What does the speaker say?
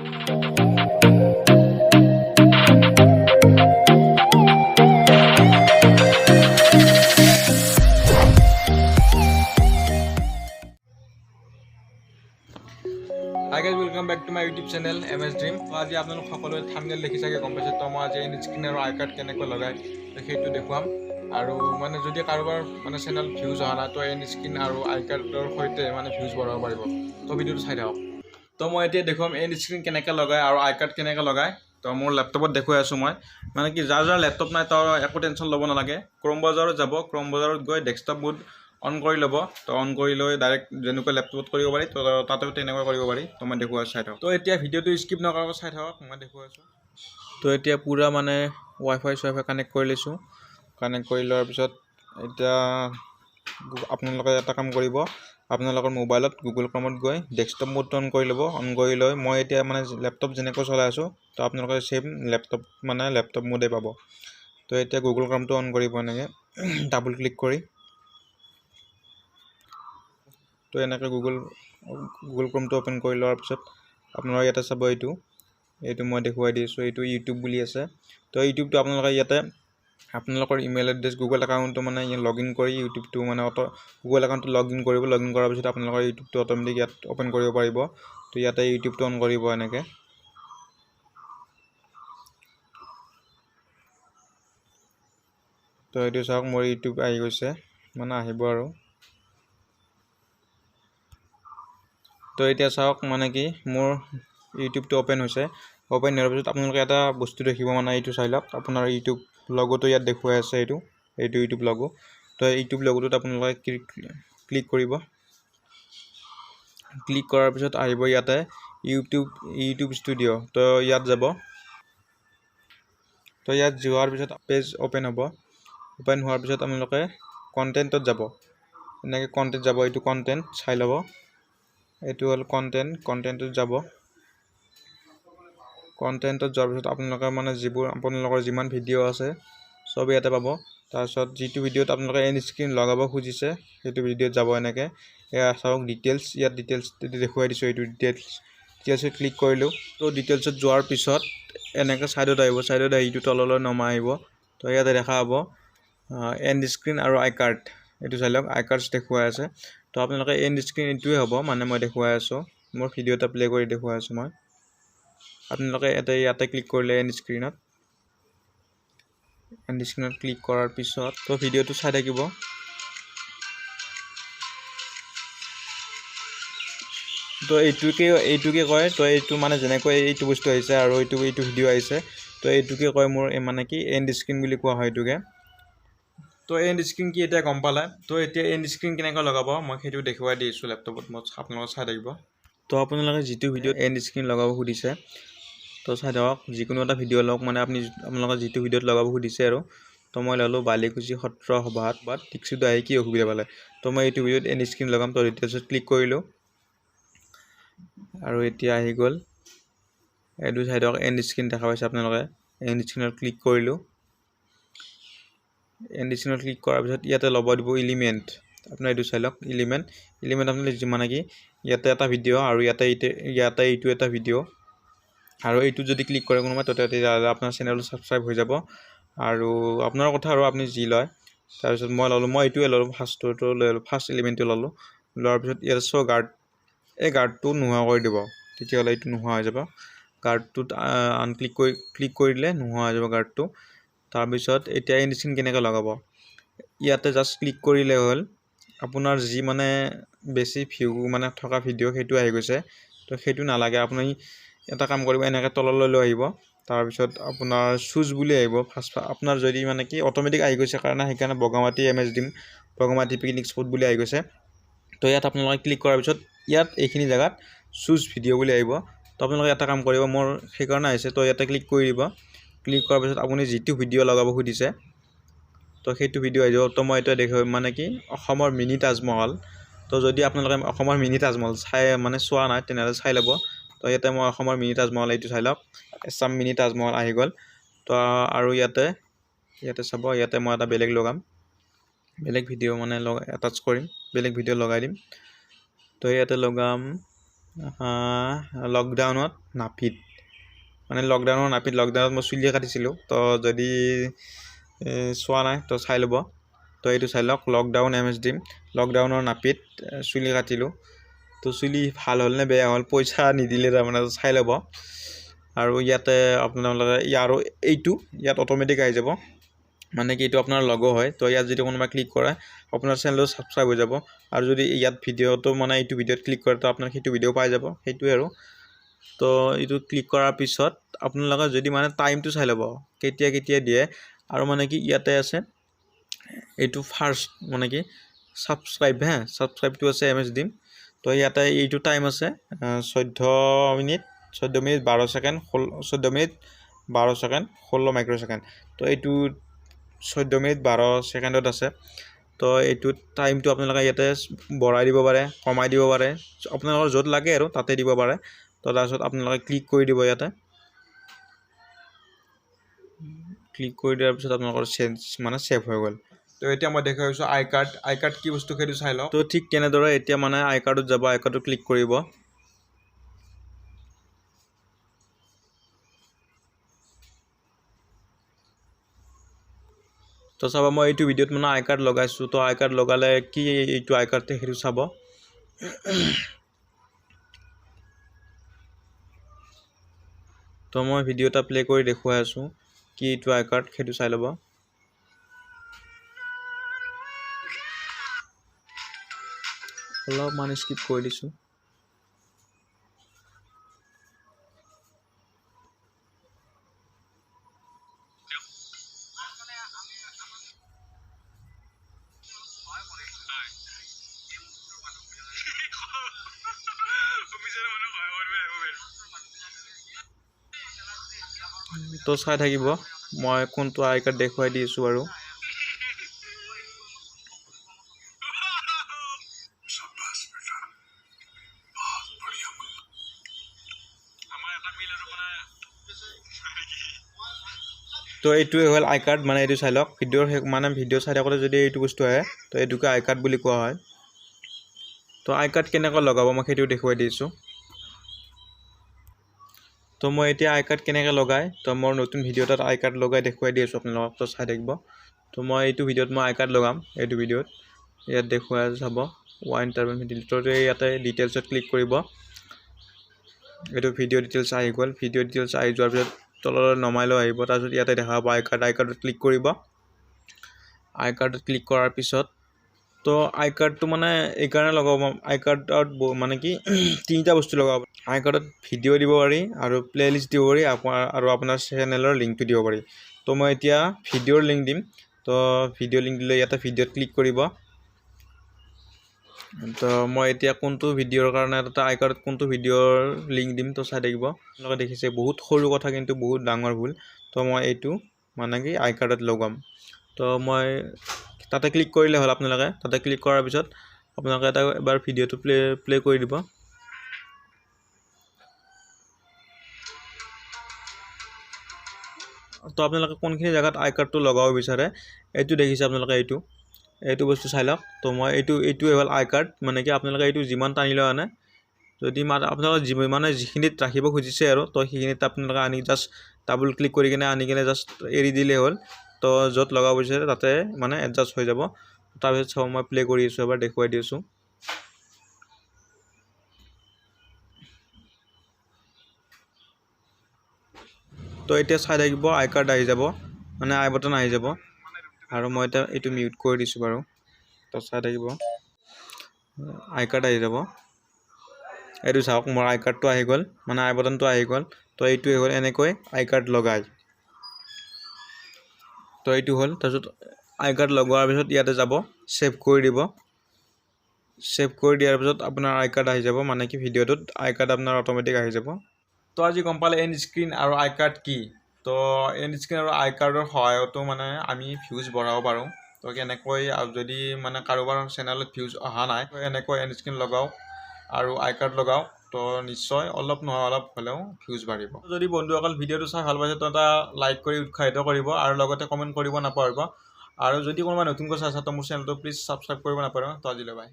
Hi guys, welcome back to my YouTube channel MS Dream. আজি আপোনালোক সকলোৱে thumbnail দেখি চাগে গম পাইছে তো মই আজি এন স্ক্ৰীন আৰু আই কাৰ্ড কেনেকৈ লগাই সেইটো দেখুৱাম আৰু মানে যদি কাৰোবাৰ মানে চেনেল ভিউজ অহা নাই তো এন স্ক্ৰীন আৰু আই কাৰ্ডৰ সৈতে মানে ভিউজ বঢ়াব পাৰিব তো ভিডিঅ'টো চাই থাকক তো মই এতিয়া দেখুৱাম এন স্ক্ৰীন কেনেকৈ লগাই আৰু আই কাৰ্ড কেনেকৈ লগাই তো মোৰ লেপটপত দেখুৱাই আছোঁ মই মানে কি যাৰ লেপটপ নাই তো একো টেনশ্যন ল'ব নালাগে ক্ৰম ব্ৰাউজাৰত যাব ক্ৰম ব্ৰাউজাৰত গৈ ডেস্কটপ মোড অন কৰি ল'ব তো অন কৰি লৈ ডাইৰেক্ট যেনেকৈ লেপটপত কৰিব পাৰি তো তাতেও তেনেকৈ কৰিব পাৰি তো মই দেখুৱাই চাই থাকক তো এতিয়া ভিডিঅ'টো স্কিপ নকৰাকৈ চাই থাকক মই দেখুৱাই আছোঁ তো এতিয়া পূৰা মানে ৱাইফাই কানেক্ট কৰি লৈছোঁ কানেক্ট কৰি লোৱাৰ পিছত এতিয়া আপোনালোকে এটা কাম কৰিব আপোনালোকৰ মোবাইলত গুগল ক্ৰমত গৈ ডেস্কটপ মোডটো অন কৰি ল'ব অন কৰি লৈ মই এতিয়া মানে লেপটপ যেনেকৈ চলাই আছোঁ তো আপোনালোকে সেম লেপটপ মোডে পাব তো এতিয়া গুগল ক্ৰমটো অন কৰিব এনেকৈ ডাবল ক্লিক কৰি তো এনেকৈ গুগল ক্ৰমটো অপেন কৰি লোৱাৰ পিছত আপোনালোকে ইয়াতে চাব এইটো মই দেখুৱাই দিছোঁ এইটো ইউটিউব বুলি আছে তো ইউটিউবটো আপোনালোকে ইয়াতে আপোনালোকৰ ইমেইল এড্ৰেছ গুগল একাউণ্টটো মানে লগ ইন কৰি ইউটিউবটো মানে গুগল একাউণ্টটো লগ ইন কৰিব লগ ইন কৰাৰ পিছত আপোনালোকৰ ইউটিউবটো অট'মেটিক ইয়াত অপেন কৰিব পাৰিব তো ইয়াতে ইউটিউবটো অন কৰিব এনেকৈ তো এইটো চাওক মোৰ ইউটিউব আহি গৈছে মানে আহিব আৰু তো এতিয়া চাওক মানে কি মোৰ ইউটিউবটো অপেন হৈছে অপেন হোৱাৰ পিছত আপোনালোকে এটা বস্তু দেখিব মানে এইটো চাই লওক আপোনাৰ ইউটিউব লগোটো ইয়াত দেখুৱাই আছে এইটো ইউটিউব লগো তো ইউটিউব লগোটোত আপোনালোকে ক্লিক কৰিব ক্লিক কৰাৰ পিছত আহিব ইয়াতে ইউটিউব ষ্টুডিঅ' তো ইয়াত যাব তো ইয়াত যোৱাৰ পিছত পেজ অপেন হ'ব অপেন হোৱাৰ পিছত আপোনালোকে কণ্টেণ্টত যাব এনেকৈ কণ্টেণ্ট যাব এইটো কণ্টেণ্ট চাই ল'ব এইটো হ'ল কণ্টেণ্টত যাব কণ্টেণ্টত যোৱাৰ পিছত আপোনালোকে মানে যিবোৰ আপোনালোকৰ যিমান ভিডিঅ' আছে চব ইয়াতে পাব তাৰপিছত যিটো ভিডিঅ'ত আপোনালোকে এন স্ক্ৰীন লগাব খুজিছে সেইটো ভিডিঅ'ত যাব এনেকৈ এয়া চাওক ডিটেইলছ ইয়াত ডিটেইলছ দেখুৱাই দিছোঁ এইটো ডিটেইলছত ক্লিক কৰিলোঁ তো ডিটেইলছত যোৱাৰ পিছত এনেকৈ ছাইডত আহিব ছাইডত আহি এইটো তললৈ নমাই আহিব তো ইয়াতে দেখা হ'ব এন স্ক্ৰীন আৰু আই কাৰ্ড এইটো চাই লওক আই কাৰ্ডছ দেখুৱাই আছে তো আপোনালোকে এন স্ক্ৰীন এইটোৱে হ'ব মানে মই দেখুৱাই আছোঁ মোৰ ভিডিঅ' এটা প্লে কৰি দেখুৱাই আছোঁ মই আপোনালোকে ইয়াতে ক্লিক কৰিলে এন স্ক্ৰীনত ক্লিক কৰাৰ পিছত তো ভিডিঅ'টো চাই থাকিব তো এইটোকে কয় তো এইটো মানে যেনেকৈ এইটো বস্তু আহিছে আৰু এইটো ভিডিঅ' আহিছে তো এইটোকে কয় মোৰ মানে কি এণ্ড স্ক্ৰীন বুলি কোৱা হয় এইটোকে তো এণ্ড স্ক্ৰীন কি এতিয়া গম পালে তো এতিয়া এণ্ড স্ক্ৰীন কেনেকৈ লগাব মই সেইটো দেখুৱাই দিছোঁ লেপটপত মই আপোনালোকে চাই থাকিব তো আপোনালোকে যিটো ভিডিঅ'ত এণ্ড স্ক্ৰীন লগাব খুজিছে তো চাই থাকক যিকোনো এটা ভিডিঅ' লওক মানে আপোনালোকে যিটো ভিডিঅ'ত লগাব খুজিছে আৰু তো মই ল'লোঁ বালিকুচি সত্ৰ সভাত বা টিকচুটো আহি কি অসুবিধা পালে তো মই এইটো ভিডিঅ'ত এণ্ড স্ক্ৰীন লগাম তো ডিটেইলছত ক্লিক কৰিলোঁ আৰু এতিয়া আহি গ'ল এইটো চাইডক এণ্ড স্ক্ৰীন দেখা পাইছে আপোনালোকে এণ্ড স্ক্ৰীনত ক্লিক কৰিলোঁ এণ্ড স্ক্ৰীনত ক্লিক কৰাৰ পিছত ইয়াতে ল'ব দিব এলিমেণ্ট আপোনাৰ এইটো চাই লওক এলিমেণ্ট আপোনালোকে মানে কি ইয়াতে এটা ভিডিঅ' আৰু ইয়াতে এইটো এটা ভিডিঅ' আৰু এইটো যদি ক্লিক কৰে কোনোবা তেতিয়া আপোনাৰ চেনেলটো ছাবস্ক্ৰাইব হৈ যাব আৰু আপোনাৰ কথা আৰু আপুনি যি লয় তাৰপিছত মই এইটোৱে ল'লোঁ ফাৰ্ষ্ট এলিমেণ্টটো ল'লোঁ লোৱাৰ পিছত ইয়াতে শ্ব' গাৰ্ড এই গাৰ্ডটো নোহোৱা কৰি দিব তেতিয়াহ'লে এইটো নোহোৱা হৈ যাব গাৰ্ডটোত ক্লিক কৰি দিলে নোহোৱা হৈ যাব গাৰ্ডটো তাৰপিছত এতিয়া এণ্ড স্ক্ৰীন কেনেকৈ লগাব ইয়াতে জাষ্ট ক্লিক কৰিলে হ'ল আপোনাৰ যি মানে বেছি ভিউ মানে থকা ভিডিঅ' সেইটো আহি গৈছে তো সেইটো নালাগে আপুনি এটা কাম কৰিব এনেকৈ তললৈ লৈ আহিব তাৰপিছত আপোনাৰ চুজ বুলি আহিব ফাৰ্ষ্ট আপোনাৰ যদি মানে কি অট'মেটিক আহি গৈছে সেইকাৰণে Bogamati MS Dream Bogamati picnic spot বুলি আহি গৈছে তো ইয়াত আপোনালোকে ক্লিক কৰাৰ পিছত ইয়াত এইখিনি জেগাত চুজ ভিডিঅ' বুলি আহিব তো আপোনালোকে এটা কাম কৰিব মোৰ সেইকাৰণে আহিছে তো ইয়াতে ক্লিক কৰি দিব ক্লিক কৰাৰ পিছত আপুনি যিটো ভিডিঅ' লগাব খুজিছে তো সেইটো ভিডিঅ' আহি যাব তো মই এতিয়া দেখুৱাম মানে কি অসমৰ মিনি তাজমহল তো যদি আপোনালোকে অসমৰ মিনি তাজমহল চোৱা নাই তেনেহ'লে চাই ল'ব তো ইয়াতে মই অসমৰ মিনি তাজমহল এইটো চাই লওক এছাম মিনি তাজমহল আহি গ'ল তো আৰু ইয়াতে চাব ইয়াতে মই এটা বেলেগ লগাম বেলেগ ভিডিঅ' মানে এটাচ কৰিম বেলেগ ভিডিঅ' লগাই দিম তো ইয়াতে লগাম লকডাউনত নাপিত মানে লকডাউনত মই চুলিয়ে কাটিছিলোঁ তো যদি চোৱা নাই তো চাই ল'ব তো এইটো চাই লওক লকডাউন MS Dream লকডাউনৰ নাপিত চুলি কাটিলোঁ তো চুলি ভাল হ'ল নে বেয়া হ'ল পইচা নিদিলে তাৰমানে চাই ল'ব আৰু ইয়াতে আপোনালোকে আৰু ইয়াত অট'মেটিক আহি যাব মানে কি এইটো আপোনাৰ লগো হয় তো ইয়াত যদি কোনোবা ক্লিক কৰে আপোনাৰ চেনেলটো ছাবস্ক্ৰাইব হৈ যাব আৰু যদি ইয়াত ভিডিঅ'টো মানে এইটো ভিডিঅ'ত ক্লিক কৰে তো আপোনাৰ সেইটো ভিডিঅ' পাই যাব সেইটোৱে আৰু তো এইটো ক্লিক কৰাৰ পিছত আপোনালোকে যদি মানে টাইমটো চাই ল'ব কেতিয়া দিয়ে আৰু মানে কি ইয়াতে আছে এইটো ফাৰ্ষ্ট মানে কি ছাবস্ক্ৰাইবটো আছে MS Dream তো ইয়াতে এইটো টাইম আছে 14 মিনিট 12 ছেকেণ্ড 14 মিনিট 12 ছেকেণ্ড 16 মাইক্ৰ'ছেকেণ্ড তো এইটো 14 মিনিট 12 ছেকেণ্ডত আছে তো এইটো টাইমটো আপোনালোকে ইয়াতে বঢ়াই দিব পাৰে কমাই দিব পাৰে আপোনালোকৰ য'ত লাগে আৰু তাতে দিব পাৰে তো তাৰপিছত আপোনালোকে ক্লিক কৰি দিব ইয়াতে ক্লিক কৰি দিয়াৰ পিছত আপোনালোকৰ মানে ছেভ হৈ গ'ল তো এতিয়া মই দেখাইছোঁ আই কাৰ্ড কি বস্তু সেইটো চাই লওঁ তো ঠিক তেনেদৰে এতিয়া মানে আই কাৰ্ডত যাব আই কাৰ্ডত ক্লিক কৰিব তো চাব মই এইটো ভিডিঅ'ত মানে আই কাৰ্ড লগাইছোঁ তো আই কাৰ্ড লগালে কি এইটো আই কাৰ্ড সেইটো চাব তো মই ভিডিঅ' এটা প্লে কৰি দেখুৱাই আছোঁ কি এইটো আই কাৰ্ড সেইটো চাই ল'ব অলপমান স্কিপ কৰি দিছোঁ তো চাই থাকিব মই কোনটো আই কাৰ্ড দেখুৱাই দিছোঁ আৰু তো এইটোৱে হ'ল আই কাৰ্ড মানে এইটো চাই লওক ভিডিঅ' চাই থাকোঁতে যদি এইটো বস্তু আহে তো এইটোকে আই কাৰ্ড বুলি কোৱা হয় তো আই কাৰ্ড কেনেকৈ লগাব মই সেইটো দেখুৱাই দিছোঁ তো মই এতিয়া আই কাৰ্ড কেনেকৈ লগাই তো মোৰ নতুন ভিডিঅ' এটাত আই কাৰ্ড লগাই দেখুৱাই দি আছোঁ আপোনালোকক তো চাই থাকিব তো মই এইটো ভিডিঅ'ত মই আই কাৰ্ড লগাম এইটো ভিডিঅ'ত ইয়াত দেখুৱাই চাব তো ইয়াতে ডিটেইলছত ক্লিক কৰিব এইটো ভিডিঅ' ডিটেইলছ আহি গ'ল ভিডিঅ' ডিটেইলছ আহি যোৱাৰ পিছত তললৈ নমাই লৈ আহিব তাৰপিছত ইয়াতে দেখা পাব আই কাৰ্ডত ক্লিক কৰিব আই কাৰ্ডত ক্লিক কৰাৰ পিছত তো আই কাৰ্ডটো মানে এইকাৰণে লগাব আই কাৰ্ডত মানে কি তিনিটা বস্তু লগাব আই কাৰ্ডত ভিডিঅ' দিব পাৰি আৰু প্লে'লিষ্ট দিব পাৰি আৰু আপোনাৰ চেনেলৰ লিংকটো দিব পাৰি তো মই এতিয়া ভিডিঅ'ৰ লিংক দিম তো ভিডিঅ' লিংক দিলে ইয়াতে ভিডিঅ'ত ক্লিক কৰিব তো মই এতিয়া কোনটো ভিডিঅ'ৰ কাৰণে এটা আই কাৰ্ডত কোনটো ভিডিঅ'ৰ লিংক দিম তো চাই থাকিব আপোনালোকে দেখিছে বহুত সৰু কথা কিন্তু বহুত ডাঙৰ ভুল তো মই এইটো মানে কি আই কাৰ্ডত লগাম তো মই তাতে ক্লিক কৰিলে হ'ল আপোনালোকে তাতে ক্লিক কৰাৰ পিছত আপোনালোকে এবাৰ ভিডিঅ'টো প্লে কৰি দিব তো আপোনালোকে কোনখিনি জেগাত আই কাৰ্ডটো লগাব বিচাৰে এইটো দেখিছে আপোনালোকে এইটো বস্তু চাই লওক তো মই এইটোৱে হ'ল আই কাৰ্ড মানে কি আপোনালোকে এইটো যিমান টানিলেও আনে যদি আপোনালোকে মানে যিখিনিত ৰাখিব খুজিছে আৰু তো সেইখিনিত আপোনালোকে আনি জাষ্ট ডাবল ক্লিক কৰি কিনে আনি কিনে জাষ্ট এৰি দিলেই হ'ল তো য'ত লগাব বিচাৰে তাতে মানে এডজাষ্ট হৈ যাব তাৰপিছত চাব মই প্লে কৰি আছোঁ এবাৰ দেখুৱাই দি আছোঁ তো এতিয়া চাই থাকিব আই কাৰ্ড আহি যাব মানে আই বটন আহি যাব আৰু মই এতিয়া এইটো মিউট কৰি দিছোঁ বাৰু তো চাই থাকিব আই কাৰ্ড আহি যাব এইটো চাওক মোৰ আই কাৰ্ডটো আহি গ'ল মানে আই বটনটো আহি গ'ল তো এইটোৱে হ'ল এনেকৈ আই কাৰ্ড লগাই তো এইটো হ'ল তাৰপিছত আই কাৰ্ড লগোৱাৰ পিছত ইয়াতে যাব ছেভ কৰি দিব ছেভ কৰি দিয়াৰ পিছত আপোনাৰ আই কাৰ্ড আহি যাব মানে কি ভিডিঅ'টোত আই কাৰ্ড আপোনাৰ অট'মেটিক আহি যাব তো আজি গম পালে এণ্ড স্ক্ৰীন আৰু আই কাৰ্ড কি তো এণ্ড স্ক্ৰীন আৰু আই কাৰ্ডৰ সহায়তো মানে আমি ভিউজ বঢ়াব পাৰোঁ তো কেনেকৈ যদি মানে কাৰোবাৰ চেনেলত ভিউজ অহা নাই এনেকৈ এণ্ড স্ক্ৰীন লগাওক আৰু আই কাৰ্ড লগাওক তো নিশ্চয় অলপ নহয় অলপ হ'লেও ভিউজ বাঢ়িব যদি বন্ধুসকল ভিডিঅ'টো চাই ভাল পাইছে তো এটা লাইক কৰি উৎসাহিত কৰিব আৰু লগতে কমেণ্ট কৰিব নাপাহৰিব আৰু যদি কোনোবা নতুনকৈ চাইছে তো মোৰ চেনেলটো প্লিজ ছাবস্ক্ৰাইব কৰিব নাপাহৰিব তো আজিলৈ বাই